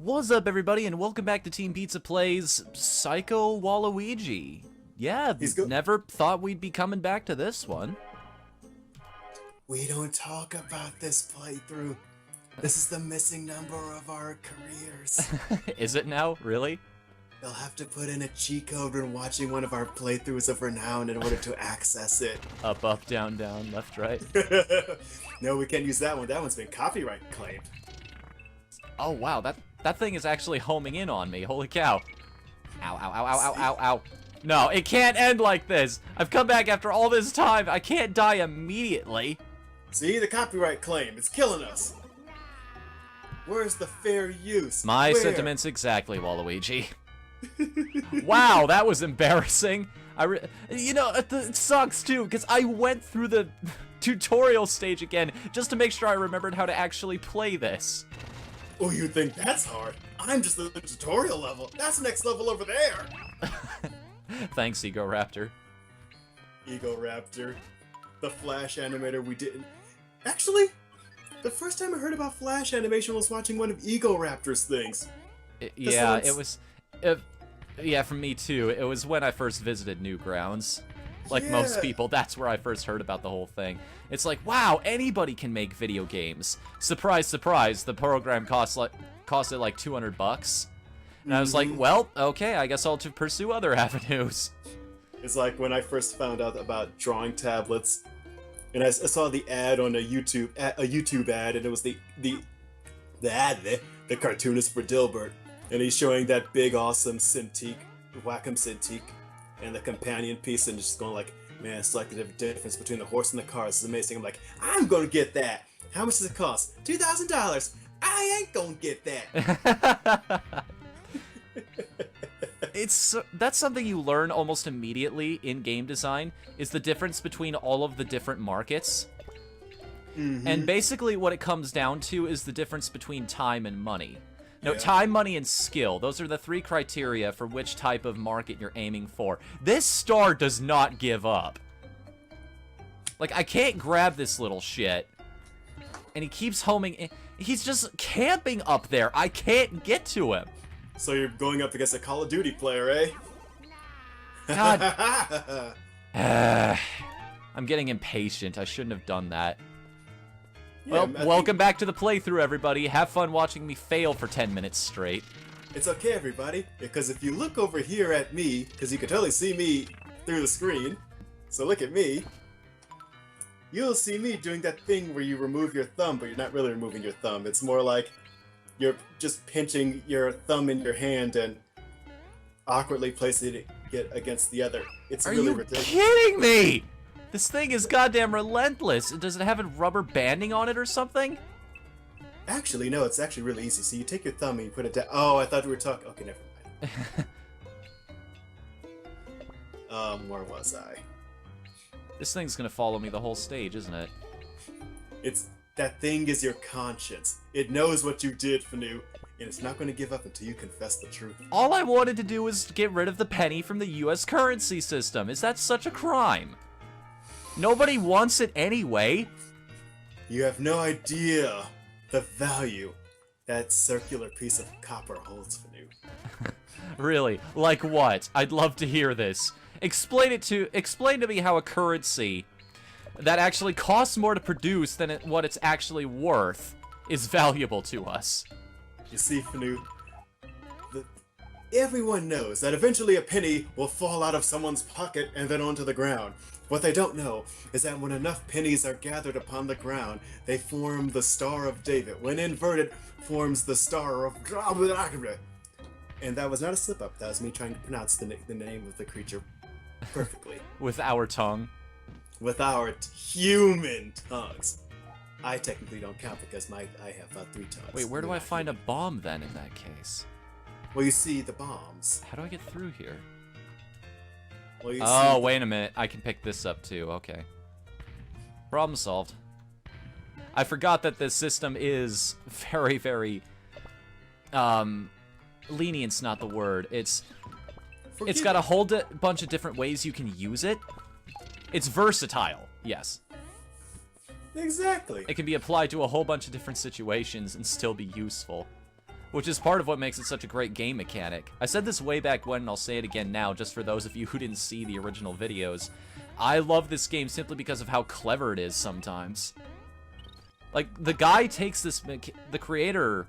What's up, everybody, and welcome back to Team Pizza Plays Psycho Waluigi. Yeah, never thought we'd be coming back to this one. We don't talk about this playthrough. This is the missing number of our careers. Is it now? Really? They'll have to put in a cheat code when watching one of our playthroughs of Renown in order to access it. Up, up, down, down, left, right. No, we can't use that one. That one's been copyright claimed. Oh, wow, that thing is actually homing in on me. Holy cow. Ow, ow, ow, ow, ow, ow, ow. No, it can't end like this. I've come back after all this time. I can't die immediately. See, the copyright claim. It's killing us. Where's the fair use? My sentiments exactly, Waluigi. Wow, that was embarrassing. You know, it sucks too, because I went through the tutorial stage again just to make sure I remembered how to actually play this. Oh, you think that's hard? I'm just at the tutorial level. That's next level over there. Thanks, Ego Raptor. Ego Raptor. The Flash animator we didn't... Actually, the first time I heard about Flash animation was watching one of Ego Raptor's things. Yeah, it was... yeah, for me too. It was when I first visited Newgrounds. Like most people, that's where I first heard about the whole thing. It's like, wow, anybody can make video games. Surprise, surprise, the program costed like 200 bucks. And I was like, well, okay, I guess I'll pursue other avenues. It's like when I first found out about drawing tablets, and I saw the ad on a YouTube ad, and it was the cartoonist for Dilbert, and he's showing that big awesome Cintiq, Wacom Cintiq, and the companion piece, and just going like, man, it's like the difference between the horse and the car. This is amazing. I'm like, I'm gonna get that. How much does it cost? $2,000. I ain't gonna get that. That's something you learn almost immediately in game design, is the difference between all of the different markets. And basically what it comes down to is the difference between time and money. No, time, money, and skill. Those are the three criteria for which type of market you're aiming for. This star does not give up. Like, I can't grab this little shit. And he keeps homing. He's just camping up there. I can't get to him. So you're going up against a Call of Duty player, eh? God. I'm getting impatient. I shouldn't have done that. Yeah, well, welcome back to the playthrough, everybody. Have fun watching me fail for 10 minutes straight. It's okay, everybody, because if you look over here at me, because you can totally see me through the screen, so look at me, you'll see me doing that thing where you remove your thumb, but you're not really removing your thumb. It's more like you're just pinching your thumb in your hand and awkwardly placing it against the other. It's really ridiculous. Are you kidding me? This thing is goddamn relentless. Does it have a rubber banding on it or something? Actually, no, it's actually really easy. So you take your thumb and you put it down. Oh, I thought we were talking... Okay, never mind. Where was I? This thing's gonna follow me the whole stage, isn't it? That thing is your conscience. It knows what you did, Whatthefnu, and it's not going to give up until you confess the truth. All I wanted to do was get rid of the penny from the US currency system. Is that such a crime? Nobody wants it anyway. You have no idea the value that circular piece of copper holds, Whatthefnu. Really? Like what? I'd love to hear this. Explain to me how a currency that actually costs more to produce than what it's actually worth is valuable to us. You see, Whatthefnu, everyone knows that eventually a penny will fall out of someone's pocket and then onto the ground. What they don't know is that when enough pennies are gathered upon the ground, they form the Star of David. When inverted, forms the Star of... And that was not a slip-up. That was me trying to pronounce the name of the creature perfectly. With our tongue. With our human tongues. I technically don't count because I have 3 tongues. Wait, where do I find a bomb then in that case? Well, you see the bombs. How do I get through here? Well, oh, wait a minute. I can pick this up too. Okay. Problem solved. I forgot that this system is very, very... lenient's not the word. It's got a whole bunch of different ways you can use it. It's versatile, yes. Exactly. It can be applied to a whole bunch of different situations and still be useful. which is part of what makes it such a great game mechanic. I said this way back when, and I'll say it again now, just for those of you who didn't see the original videos. I love this game simply because of how clever it is sometimes. Like, the guy takes this, the creator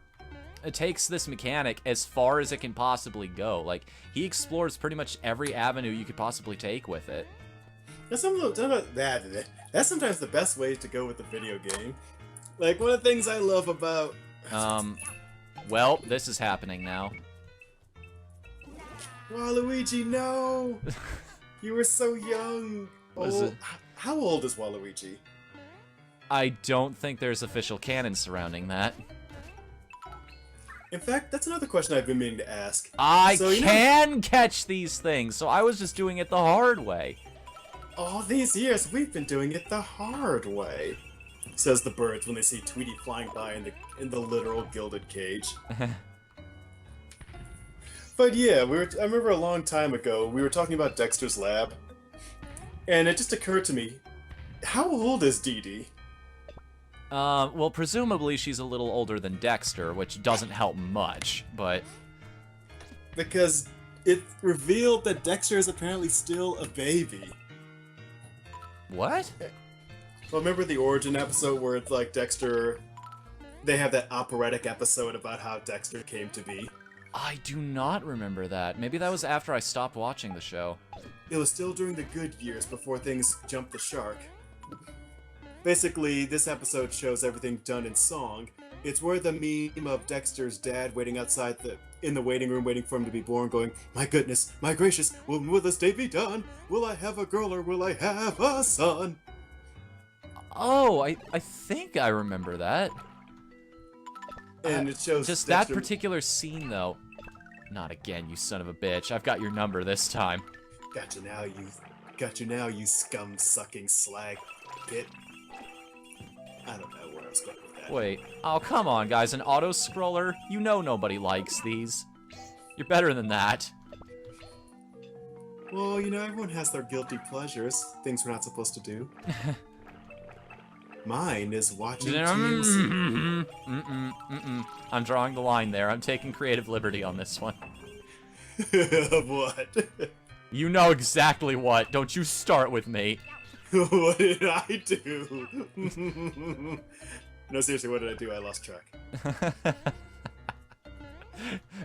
takes this mechanic as far as it can possibly go. Like, he explores pretty much every avenue you could possibly take with it. That's sometimes the best way to go with the video game. Like, one of the things I love about... Well, this is happening now. Waluigi, no! You were so young! How old is Waluigi? I don't think there's official canon surrounding that. In fact, that's another question I've been meaning to ask. I can catch these things, so I was just doing it the hard way. All these years, we've been doing it the hard way, says the birds when they see Tweety flying by in the literal gilded cage. But yeah, I remember a long time ago, we were talking about Dexter's lab, and it just occurred to me, how old is Dee Dee? Well, presumably she's a little older than Dexter, which doesn't help much, but... Because it revealed that Dexter is apparently still a baby. What? Well, remember the origin episode where it's like Dexter... They have that operatic episode about how Dexter came to be? I do not remember that. Maybe that was after I stopped watching the show. It was still during the good years before things jumped the shark. Basically, this episode shows everything done in song. It's where the meme of Dexter's dad waiting outside in the waiting room waiting for him to be born going, "My goodness, my gracious, when will this day be done? Will I have a girl or will I have a son?" Oh, I think I remember that. And it shows just Dexter... that particular scene, though. Not again, you son of a bitch. I've got your number this time. Got you now, you scum-sucking slag pit. I don't know where I was going with that. Wait. Oh, come on, guys. An auto-scroller? You know nobody likes these. You're better than that. Well, you know, everyone has their guilty pleasures. Things we're not supposed to do. Mine is watching TMC. I'm drawing the line there. I'm taking creative liberty on this one. What? You know exactly what. Don't you start with me. What did I do? No, seriously, what did I do? I lost track.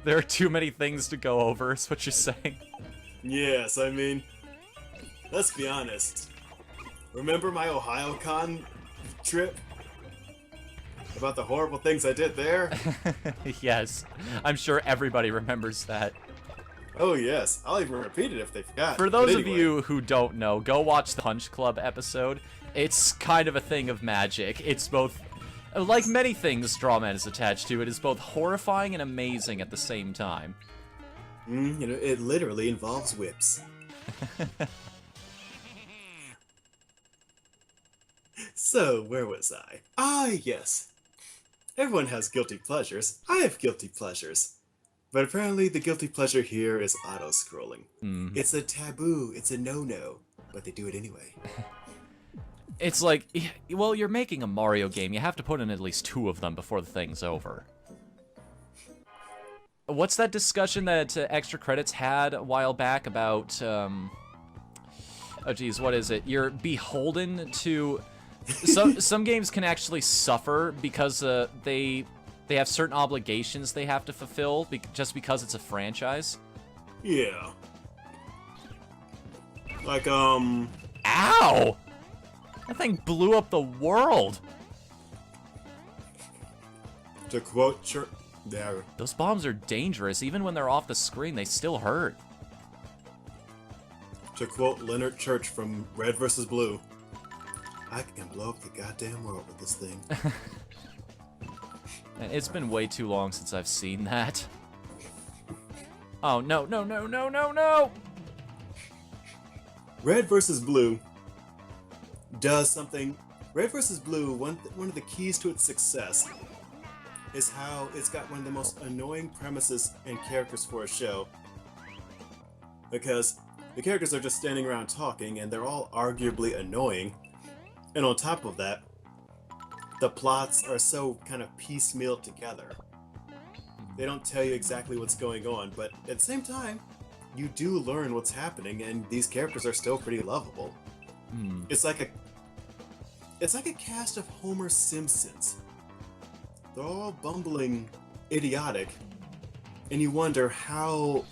There are too many things to go over, is what you're saying. Yes, I mean, let's be honest. Remember my OhioCon trip? About the horrible things I did there? Yes, I'm sure everybody remembers that. Oh yes, I'll even repeat it if they forgot. For those of you who don't know, go watch the Punch Club episode. It's kind of a thing of magic. It's both, like many things Strawman is attached to, it is both horrifying and amazing at the same time. You know, it literally involves whips. So, where was I? Ah, yes. Everyone has guilty pleasures. I have guilty pleasures. But apparently the guilty pleasure here is auto-scrolling. It's a taboo, it's a no-no, but they do it anyway. It's like, well, you're making a Mario game. You have to put in at least 2 of them before the thing's over. What's that discussion that Extra Credits had a while back about, oh geez, what is it? You're beholden to... Some games can actually suffer because they have certain obligations they have to fulfill just because it's a franchise. Yeah. Like, Ow! That thing blew up the world! To quote Those bombs are dangerous. Even when they're off the screen, they still hurt. To quote Leonard Church from Red vs. Blue, I can blow up the goddamn world with this thing. And it's been way too long since I've seen that. Oh, no, no, no, no, no, no! Red vs. Blue does something... Red vs. Blue, one of the keys to its success is how it's got one of the most annoying premises and characters for a show. Because the characters are just standing around talking, and they're all arguably annoying. And on top of that, the plots are so kind of piecemeal together. They don't tell you exactly what's going on, but at the same time, you do learn what's happening, and these characters are still pretty lovable. It's like a cast of Homer Simpsons. They're all bumbling, idiotic, and you wonder how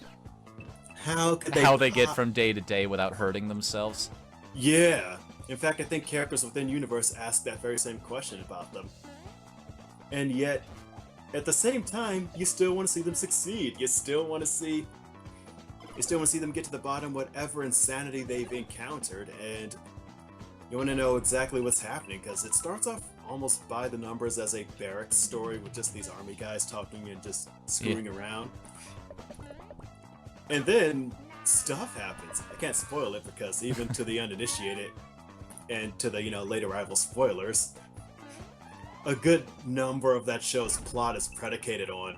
they get from day to day without hurting themselves. Yeah. In fact, I think characters within Universe ask that very same question about them. And yet, at the same time, you still want to see them succeed. You still want to see them get to the bottom whatever insanity they've encountered, and you want to know exactly what's happening, because it starts off almost by the numbers as a barracks story with just these army guys talking and just screwing around. And then stuff happens. I can't spoil it because even to the uninitiated and to the, late arrival spoilers, a good number of that show's plot is predicated on.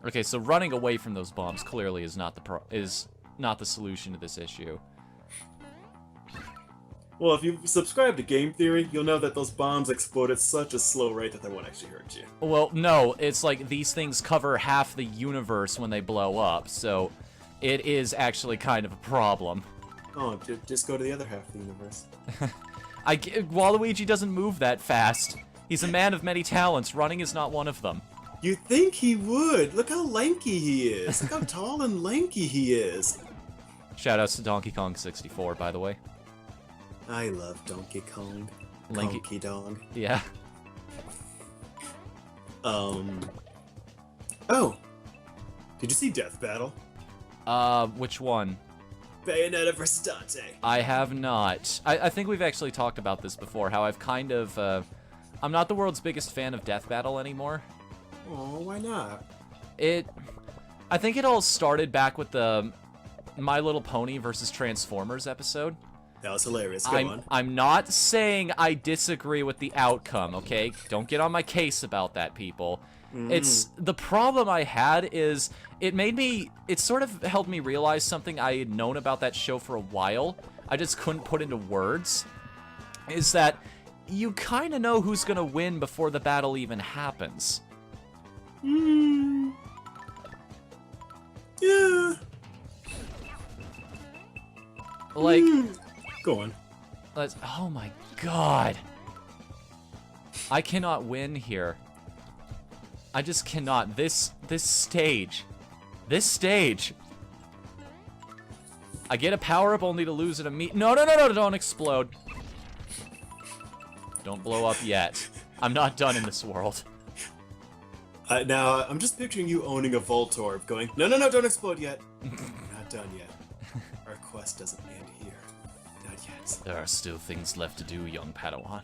Okay, so running away from those bombs clearly is not the solution to this issue. Well, if you subscribe to Game Theory, you'll know that those bombs explode at such a slow rate that they won't actually hurt you. Well, no, it's like these things cover half the universe when they blow up, so it is actually kind of a problem. Oh, just go to the other half of the universe. Waluigi doesn't move that fast. He's a man of many talents. Running is not one of them. You'd think he would. Look how lanky he is. Look how tall and lanky he is. Shoutouts to Donkey Kong 64, by the way. I love Donkey Kong. Lanky Donkey Dong. Yeah. Oh. Did you see Death Battle? Which one? Bayonetta Verstate. I have not. I think we've actually talked about this before, how I've kind of, I'm not the world's biggest fan of Death Battle anymore. Oh, why not? I think it all started back with the My Little Pony versus Transformers episode. That was hilarious. Go on. I'm not saying I disagree with the outcome, okay? Don't get on my case about that, people. It's the problem I had is it sort of helped me realize something I had known about that show for a while. I just couldn't put into words. Is that you kind of know who's going to win before the battle even happens. Yeah. Like, go on. Oh my god. I cannot win here. I just cannot. This stage. I get a power-up only to lose it immediately. No, don't explode. Don't blow up yet. I'm not done in this world. Now, I'm just picturing you owning a Voltorb going, no, don't explode yet. We're not done yet. Our quest doesn't end here. Not yet. There are still things left to do, young Padawan.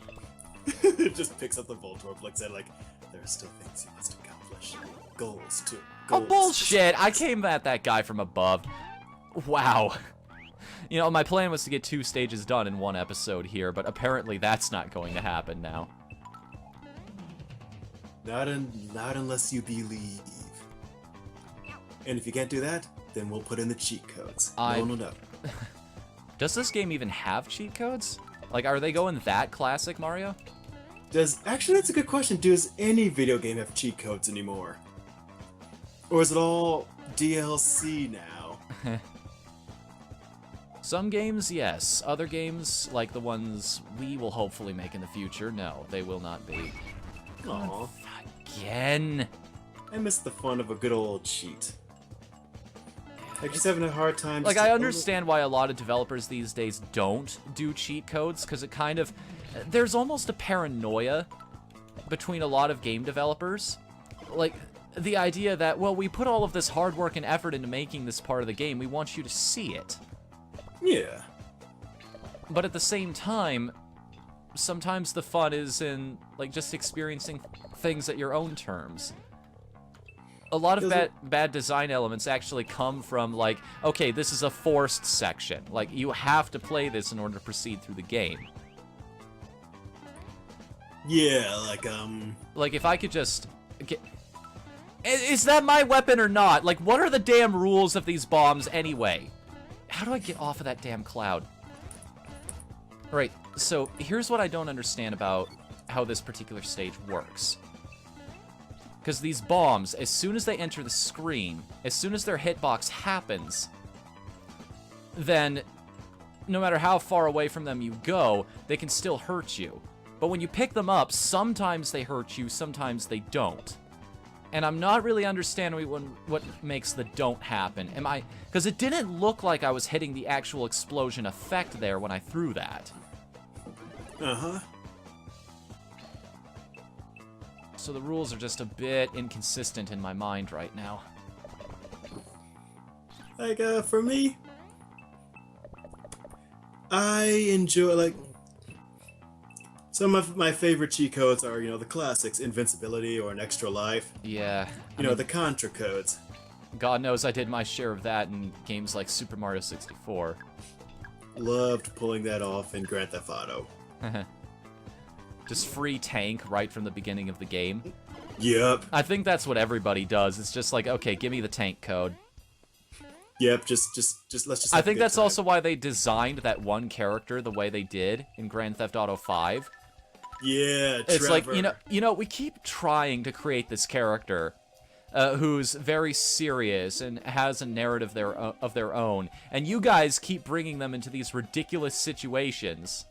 It just picks up the Voltorb, looks at it like, there are still things you must accomplish. Goals, too. Goals. Oh, bullshit! I came at that guy from above. Wow. You know, my plan was to get 2 stages done in 1 episode here, but apparently that's not going to happen now. Not unless you believe. And if you can't do that, then we'll put in the cheat codes. No. Does this game even have cheat codes? Like, are they going that classic, Mario? Actually, that's a good question. Does any video game have cheat codes anymore? Or is it all DLC now? Some games, yes. Other games, like the ones we will hopefully make in the future, no, they will not be. Aww. Again. I miss the fun of a good old cheat. I'm just having a hard time. Like, I understand why a lot of developers these days don't do cheat codes, because it kind of... There's almost a paranoia between a lot of game developers. Like, the idea that, well, we put all of this hard work and effort into making this part of the game, we want you to see it. Yeah. But at the same time, sometimes the fun is in, like, just experiencing things at your own terms. A lot of bad design elements actually come from, like, okay, this is a forced section. Like, you have to play this in order to proceed through the game. Yeah, Like, if I could just get... Is that my weapon or not? Like, what are the damn rules of these bombs anyway? How do I get off of that damn cloud? Right, so here's what I don't understand about how this particular stage works. Because these bombs, as soon as they enter the screen, as soon as their hitbox happens, then no matter how far away from them you go, they can still hurt you. But when you pick them up, sometimes they hurt you, sometimes they don't. And I'm not really understanding what makes the don't happen. Because it didn't look like I was hitting the actual explosion effect there when I threw that. Uh-huh. So the rules are just a bit inconsistent in my mind right now. Like, for me, I enjoy, like, some of my favorite cheat codes are, the classics, invincibility or an extra life. Yeah. The Contra codes. God knows I did my share of that in games like Super Mario 64. Loved pulling that off in Grand Theft Auto. Just free tank right from the beginning of the game. Yep. I think that's what everybody does. It's just like, okay, give me the tank code. Yep, just let's just. I think that's also why they designed that one character the way they did in Grand Theft Auto 5. Yeah, It's Trevor. like, we keep trying to create this character who's very serious and has a narrative of their own, and you guys keep bringing them into these ridiculous situations.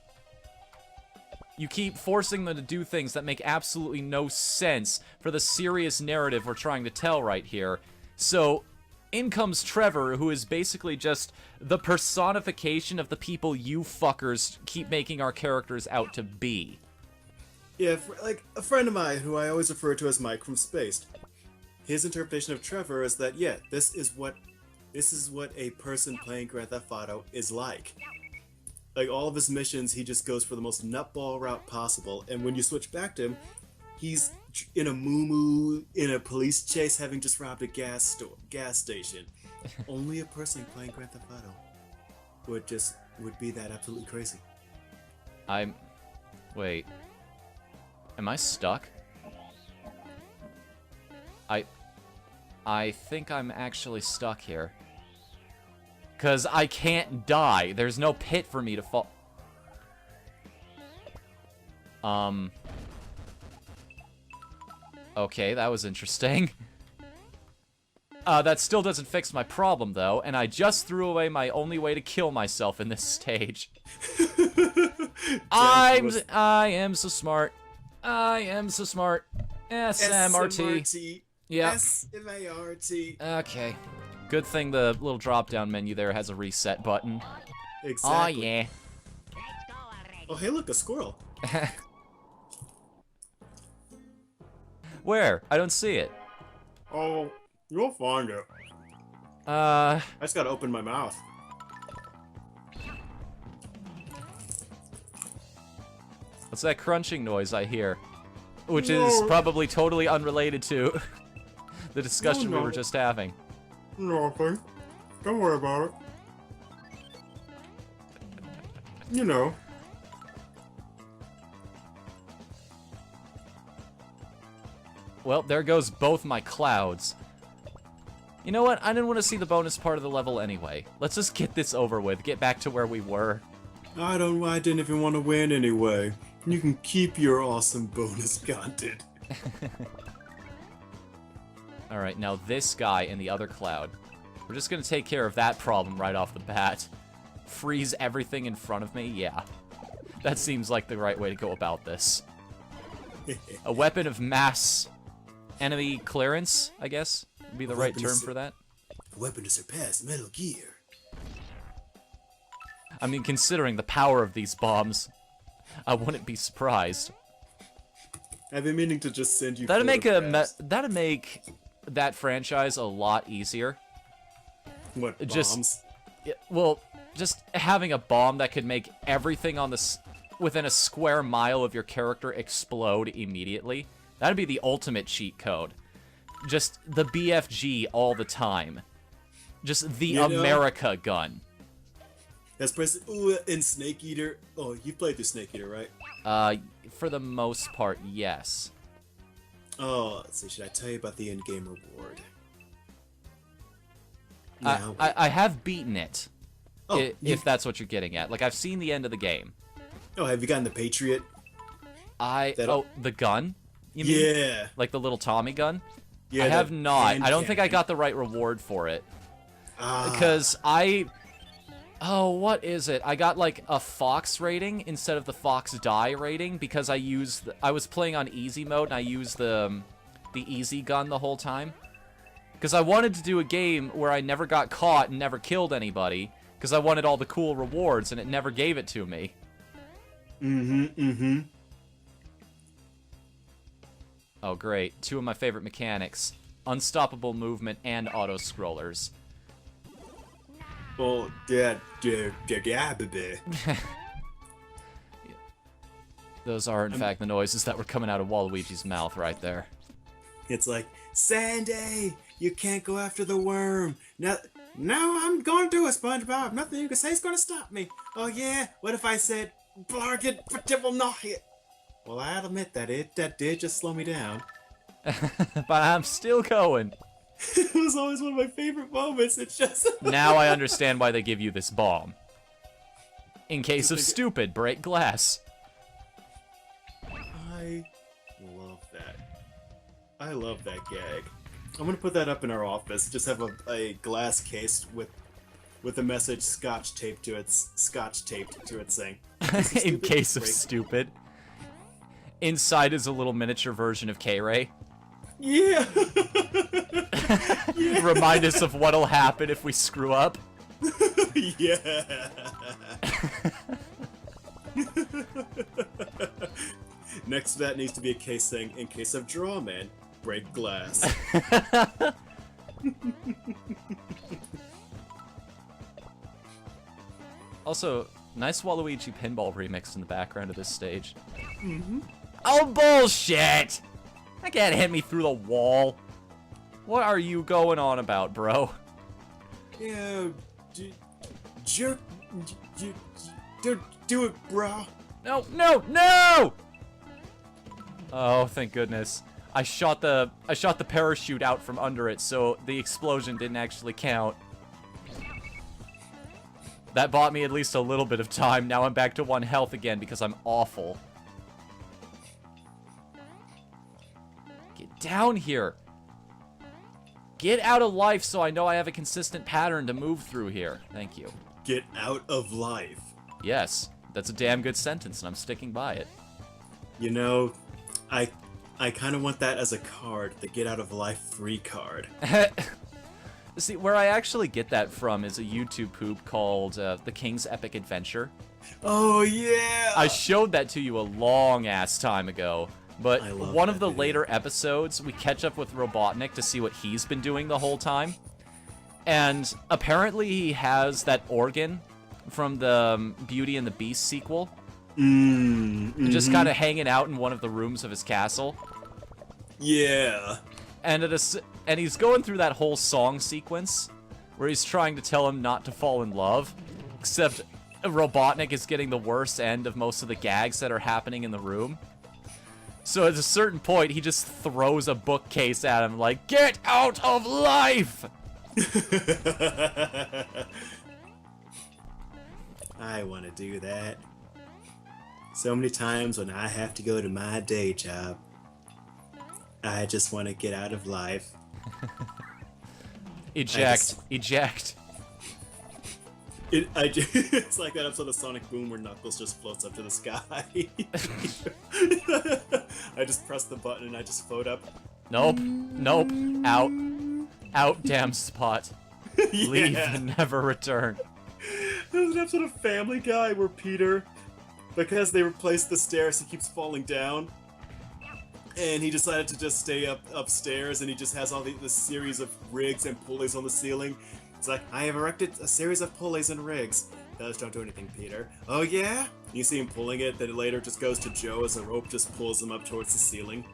You keep forcing them to do things that make absolutely no sense for the serious narrative we're trying to tell right here. So, in comes Trevor, who is basically just the personification of the people you fuckers keep making our characters out to be. Yeah, like a friend of mine who I always refer to as Mike from Spaced. His interpretation of Trevor is that, yeah, this is what a person playing Grand Theft Auto is like. Like, all of his missions, he just goes for the most nutball route possible, and when you switch back to him, he's in a moo-moo, in a police chase, having just robbed a gas station. Only a person playing Grand Theft Auto would be that absolutely crazy. Wait. Am I stuck? I think I'm actually stuck here. 'Cause I can't die. There's no pit for me to fall. Okay, that was interesting. That still doesn't fix my problem, though, and I just threw away my only way to kill myself in this stage. I am so smart. I am so smart. SMRT. Yep. SMART. Okay. Good thing the little drop-down menu there has a reset button. Exactly. Oh, yeah. Oh, hey, look, a squirrel. Where? I don't see it. Oh, you'll find it. I just gotta open my mouth. What's that crunching noise I hear? Which is probably totally unrelated to the discussion we were just having. Nothing. Don't worry about it. You know. Well, there goes both my clouds. You know what? I didn't want to see the bonus part of the level anyway. Let's just get this over with. Get back to where we were. I didn't even want to win anyway. You can keep your awesome bonus content. Alright, now this guy in the other cloud. We're just gonna take care of that problem right off the bat. Freeze everything in front of me? Yeah. That seems like the right way to go about this. A weapon of mass enemy clearance, I guess, would be the right term for that. A weapon to surpass Metal Gear. I mean, considering the power of these bombs, I wouldn't be surprised. I've been meaning to just send you. That'd make that franchise a lot easier. What, bombs? Just having a bomb that could make everything on within a square mile of your character explode immediately. That'd be the ultimate cheat code. Just the BFG all the time. Just the America gun. That's in Snake Eater. Oh, you played through Snake Eater, right? For the most part, yes. Oh, let's see. Should I tell you about the in-game reward? I have beaten it. Oh, if that's what you're getting at. Like, I've seen the end of the game. Oh, have you gotten the Patriot? the gun? You mean? Yeah. Like the little Tommy gun? Yeah, I have not. hand I don't think I cannon. got the right reward for it. Ah. Because Oh, what is it? I got like a Fox rating instead of the Fox Die rating because I was playing on easy mode and I used the easy gun the whole time. Because I wanted to do a game where I never got caught and never killed anybody because I wanted all the cool rewards and it never gave it to me. Oh, great. Two of my favorite mechanics. Unstoppable movement and auto-scrollers. Well, yeah, baby. Those are, in fact, the noises that were coming out of Waluigi's mouth right there. It's like, Sandy, you can't go after the worm. No, I'm going to do it, SpongeBob. Nothing you can say is going to stop me. Oh yeah? What if I said, bargain, but it will not hit? Well, I'll admit that did just slow me down. But I'm still going. It was always one of my favorite moments. It's just... Now I understand why they give you this bomb. In case of stupid, break glass. I love that. I love that gag. I'm gonna put that up in our office. Just have a glass case with a message scotch taped to it saying, In case of stupid. Inside is a little miniature version of K-Ray. Yeah. Yeah. Remind us of what'll happen if we screw up. Yeah. Next to that needs to be a case saying, in case of draw, man, break glass. Also, nice Waluigi pinball remix in the background of this stage. Oh, bullshit! That can't hit me through the wall. What are you going on about, bro? Yeah, jerk, do it, bro. No, no, no! Oh, thank goodness. I shot the parachute out from under it, so the explosion didn't actually count. That bought me at least a little bit of time. Now I'm back to 1 health again because I'm awful. Get down here. Get out of life so I know I have a consistent pattern to move through here. Thank you. Get out of life. Yes, that's a damn good sentence, and I'm sticking by it. You know, I kind of want that as a card, the get out of life free card. See, where I actually get that from is a YouTube poop called The King's Epic Adventure. Oh, yeah! I showed that to you a long-ass time ago, but one of the video. later episodes, we catch up with Robotnik to see what he's been doing the whole time. And apparently he has that organ from the Beauty and the Beast sequel. Just kind of hanging out in one of the rooms of his castle. Yeah. And he's going through that whole song sequence where he's trying to tell him not to fall in love, except Robotnik is getting the worst end of most of the gags that are happening in the room. So at a certain point, he just throws a bookcase at him like, "Get out of life!" I want to do that. So many times when I have to go to my day job, I just want to get out of life. Eject. Eject. It's like that episode of Sonic Boom where Knuckles just floats up to the sky. I just press the button and I just float up. Nope. Nope. Out. Out, damn spot. Yeah. Leave and never return. There's an episode of Family Guy where Peter, because they replaced the stairs, he keeps falling down. And he decided to just stay upstairs, and he just has all this series of rigs and pulleys on the ceiling. It's like, I have erected a series of pulleys and rigs. Those don't do anything, Peter. Oh yeah? You see him pulling it, then it later just goes to Joe as a rope just pulls him up towards the ceiling.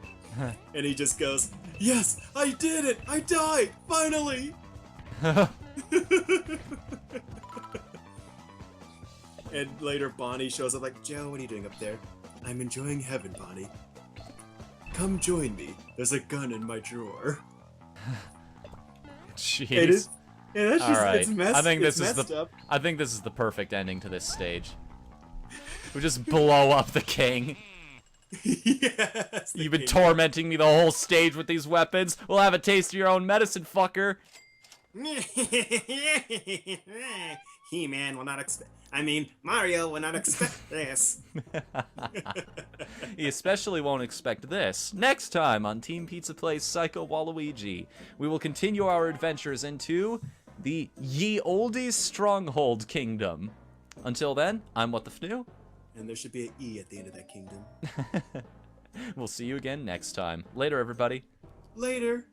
And he just goes, "Yes, I did it! I died! Finally!" And later Bonnie shows up like, "Joe, what are you doing up there?" "I'm enjoying heaven, Bonnie. Come join me. There's a gun in my drawer." Jeez. It is. Yeah, that's just, Alright. it's messed, I think this it's is messed the up. I think this is the perfect ending to this stage. We just blow up the king. Yes, the You've been king. tormenting me the whole stage with these weapons. We'll have a taste of your own medicine, fucker. He-Man will not expect. I mean, Mario will not expect this. He especially won't expect this. Next time on Team Pizza Plays Psycho Waluigi, we will continue our adventures into the Ye Olde Stronghold Kingdom. Until then, I'm Whatthefnu. And there should be an E at the end of that kingdom. We'll see you again next time. Later, everybody. Later.